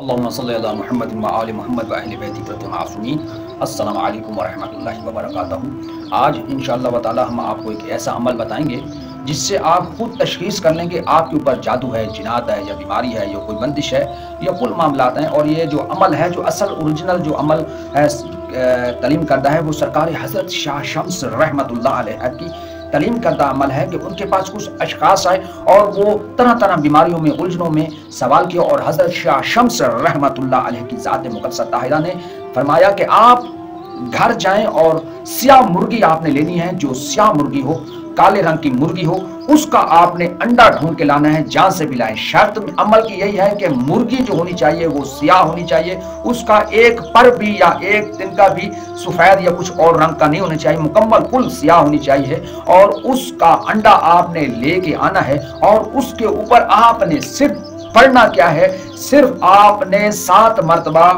اللهم صل على محمد وآل محمد وأهل بیتہ المعصومین۔ السلام علیکم ورحمۃ اللہ وبرکاتہ۔ آج انشاءاللہ تعالی ہم آپ کو ایک ایسا عمل بتائیں گے جس سے آپ خود تشخیص کر لیں گے آپ کے اوپر جادو ہے، جنات ہے، یا بیماری ہے، یا کوئی بندش ہے، یا کل معاملات ہیں۔ اور یہ جو عمل ہے، جو اصل اوریجنل جو عمل ہے تعلیم کردہ ہے، وہ سرکار حضرت شاہ شمس رحمۃ اللہ علیہ کی تعلیم کردہ عمل ہے کہ ان کے پاس کچھ اشخاص آئے اور وہ طرح طرح بیماریوں میں الجھنوں میں سوال کیا، اور حضرت شاہ شمس رحمۃ اللہ علیہ کی ذات مقدسہ طاہرہ نے فرمایا کہ آپ گھر جائیں اور سیاہ مرغی آپ نے لینی ہے، جو سیاہ مرغی ہو، کالے رنگ کی مرغی ہو، اس کا آپ نے انڈا ڈھونڈ کے لانا ہے، جہاں سے بھی لائیں۔ شرط عمل کی یہی ہے کہ مرغی جو ہونی چاہیے وہ سیاہ ہونی چاہیے، اس کا ایک پر بھی یا ایک تنکا بھی سفید یا کچھ اور رنگ کا نہیں ہونا چاہیے، مکمل کل سیاہ ہونی چاہیے، اور اس کا انڈا آپ نے لے کے آنا ہے، اور اس کے اوپر آپ نے صرف پڑھنا کیا ہے، صرف آپ نے 7 مرتبہ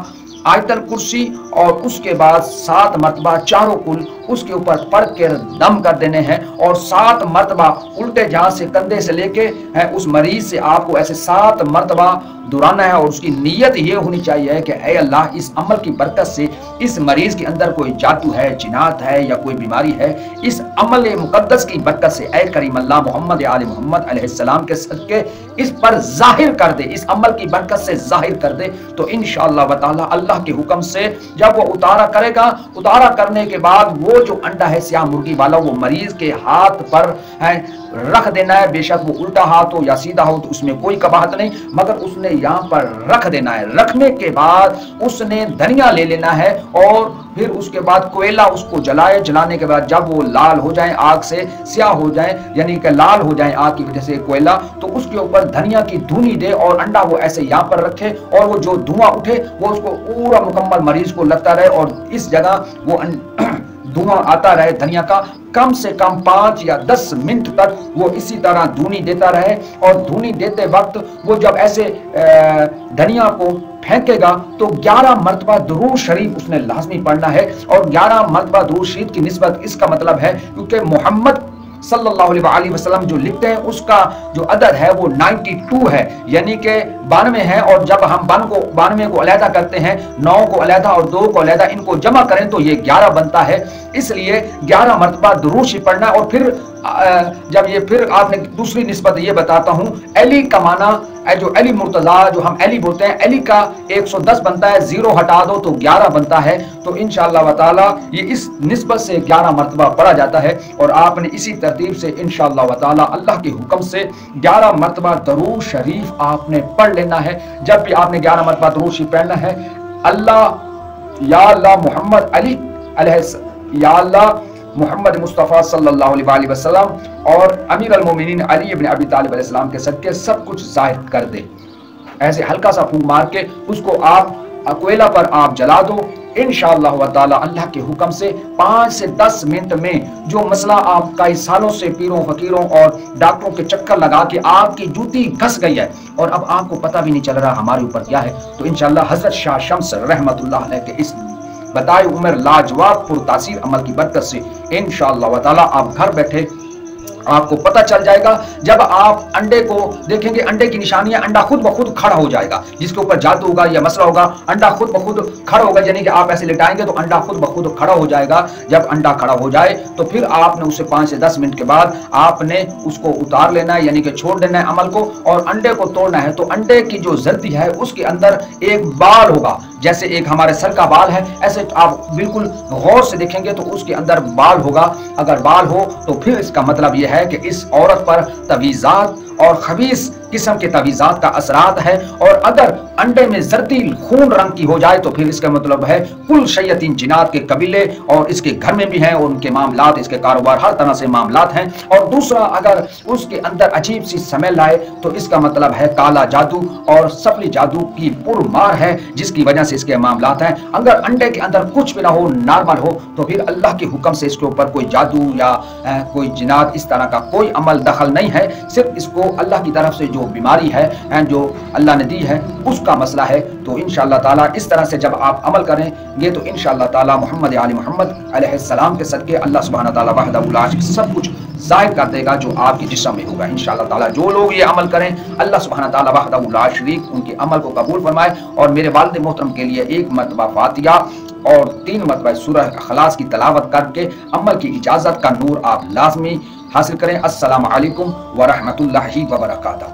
آیت الکرسی اور اس کے بعد 7 مرتبہ چاروں کل اس کے اوپر پڑھ کے دم کر دینے ہیں، اور 7 مرتبہ الٹے جہاں سے کندھے سے لے کے اس مریض سے آپ کو ایسے 7 مرتبہ دہرانا ہے، اور اس کی نیت یہ ہونی چاہیے کہ اے اللہ، اس عمل کی برکت سے اس مریض کے اندر کوئی جادو ہے، جنات ہے، یا کوئی بیماری ہے، اس عمل مقدس کی برکت سے اے کریم اللہ محمد آل محمد علیہ السلام کے صدقے اس پر ظاہر کر دے، اس عمل کی برکت سے ظاہر کر دے۔ تو انشاءاللہ تعالی اللہ کے حکم سے جب وہ اتارا کرے گا، اتارا کرنے کے بعد وہ جو انڈا ہے سیاہ مرغی والا، وہ مریض کے ہاتھ پر رکھ دینا ہے، بے شک وہ الٹا ہاتھ ہو یا سیدھا ہو تو اس میں کوئی قباحت نہیں، مگر اس نے یہاں پر رکھ دینا ہے۔ رکھنے کے بعد اس نے دھنیا لے لینا ہے، اور پھر اس کے بعد کوئلہ اس کو جلائے، جلانے کے بعد جب وہ لال ہو جائیں، آگ سے سیاہ ہو جائیں، یعنی کہ لال ہو جائیں آگ کی وجہ سے کوئلہ، تو اس کے اوپر دھنیا کی دھونی دے، اور انڈا وہ ایسے یہاں پر رکھے، اور وہ جو دھواں اٹھے وہ اس کو پورا مکمل مریض کو لگتا رہے، اور اس جگہ وہ دھواں آتا رہے دھنیا کا، کم سے کم 5 یا 10 منٹ تک وہ اسی طرح دھونی دیتا رہے۔ اور دھونی دیتے وقت وہ جب ایسے دھنیا کو پھینکے گا تو 11 مرتبہ درود شریف اس نے لازمی پڑھنا ہے، اور 11 مرتبہ درود شریف کی نسبت اس کا مطلب ہے کیونکہ محمد صلی اللہ علیہ وسلم جو لکھتے ہیں اس کا جو عدد ہے وہ 92 ہے، یعنی کہ 92 ہے، اور جب ہم 92 کو علیحدہ کرتے ہیں، 9 کو علیحدہ اور 2 کو علیحدہ، ان کو جمع کریں تو یہ 11 بنتا ہے، اس لیے 11 مرتبہ درود شریف پڑھنا ہے۔ اور پھر جب یہ پھر آپ نے دوسری نسبت یہ بتاتا ہوں، علی کا معنی جو علی مرتضیٰ جو ہم علی بولتے ہیں، علی کا 110 بنتا ہے، 0 ہٹا دو تو 11 بنتا ہے، تو انشاءاللہ تعالی یہ اس نسبت سے 11 مرتبہ پڑھا جاتا ہے، اور آپ نے اسی ترتیب سے انشاءاللہ تعالی اللہ کے حکم سے 11 مرتبہ درود شریف آپ نے پڑھ لینا ہے۔ جب بھی آپ نے 11 مرتبہ درود شریف پڑھنا ہے، اللہ یا اللہ محمد علی علیہ یا اللہ محمد مصطفیٰ صلی اللہ علیہ وسلم اور امیر المومنین علی ابن ابی طالب علیہ السلام کے صدقے سب کچھ ظاہر کر دے۔ ایسے ہلکا سا پھونک مار کے اس کو آپ کوئلہ پر آپ جلا دو، انشاءاللہ تعالی اللہ کے حکم سے 5 سے 10 منٹ میں جو مسئلہ آپ کئی سالوں سے پیروں فقیروں اور ڈاکٹروں کے چکر لگا کے آپ کی جوتی گھس گئی ہے اور اب آپ کو پتہ بھی نہیں چل رہا ہمارے اوپر کیا ہے، تو انشاءاللہ حضرت شاہ شمس رحمۃ اللہ علیہ کے اس بتائے عمر لاجواب پر تاثیر عمل کی برکت سے انشاءاللہ تعالی آپ گھر بیٹھے آپ کو پتہ چل جائے گا۔ جب آپ انڈے کو دیکھیں گے، انڈے کی نشانی ہے، انڈا خود بخود کھڑا ہو جائے گا، جس کے اوپر جادو ہوگا یا مسئلہ ہوگا، انڈا خود بخود کھڑا ہوگا، یعنی کہ آپ ایسے لٹائیں گے تو انڈا خود بخود کھڑا ہو جائے گا۔ جب انڈا کھڑا ہو جائے تو پھر آپ نے اسے 5 سے 10 منٹ کے بعد آپ نے اس کو اتار لینا ہے، یعنی کہ چھوڑ دینا ہے عمل کو، اور انڈے کو توڑنا ہے۔ تو انڈے کی جو زردی ہے اس کے اندر ایک بال ہوگا، جیسے ایک ہمارے سر کا بال ہے، ایسے آپ بالکل غور سے دیکھیں گے تو اس کے اندر بال ہوگا۔ اگر بال ہو تو پھر اس کا مطلب یہ ہے کہ اس عورت پر تعویذات اور خبیث قسم کے تعویذات کا اثرات ہے، اور اگر انڈے میں زردی خون رنگ کی ہو جائے تو پھر اس کا مطلب ہے کل شیاطین جنات کے قبیلے اور اس کے گھر میں بھی ہیں، اور ان کے معاملات، اس کے کاروبار، ہر طرح سے معاملات ہیں۔ اور دوسرا، اگر اس کے اندر عجیب سی سمیل آئے تو اس کا مطلب ہے کالا جادو اور سفلی جادو کی پرمار ہے، جس کی وجہ سے اس کے معاملات ہیں۔ اگر انڈے کے اندر کچھ بھی نہ ہو، نارمل ہو، تو پھر اللہ کے حکم سے اس کے اوپر کوئی جادو یا کوئی جنات اس طرح کا کوئی عمل دخل نہیں ہے، صرف اس کو اللہ کی طرف سے جو بیماری ہے جو اللہ نے دی ہے اس کا مسئلہ ہے۔ تو انشاءاللہ تعالی اس طرح سے جب آپ عمل کریں گے تو انشاءاللہ تعالی محمد علی محمد علیہ السلام کے صدقے اللہ سبحانہ تعالی وحدہ لا شریک سب کچھ ظاہر کر دے گا جو آپ کے جسم میں ہوگا انشاءاللہ تعالی۔ جو لوگ یہ عمل کریں اللہ سبحانہ تعالی وحدہ لا شریک ان کے عمل کو قبول فرمائے، اور میرے والد محترم کے لیے 1 مرتبہ فاتحہ اور 3 مرتبہ سورہ اخلاص کی تلاوت کر کے عمل کی اجازت کا نور آپ لازمی حاصل کریں۔ السلام علیکم ورحمۃ اللہ وبرکاتہ۔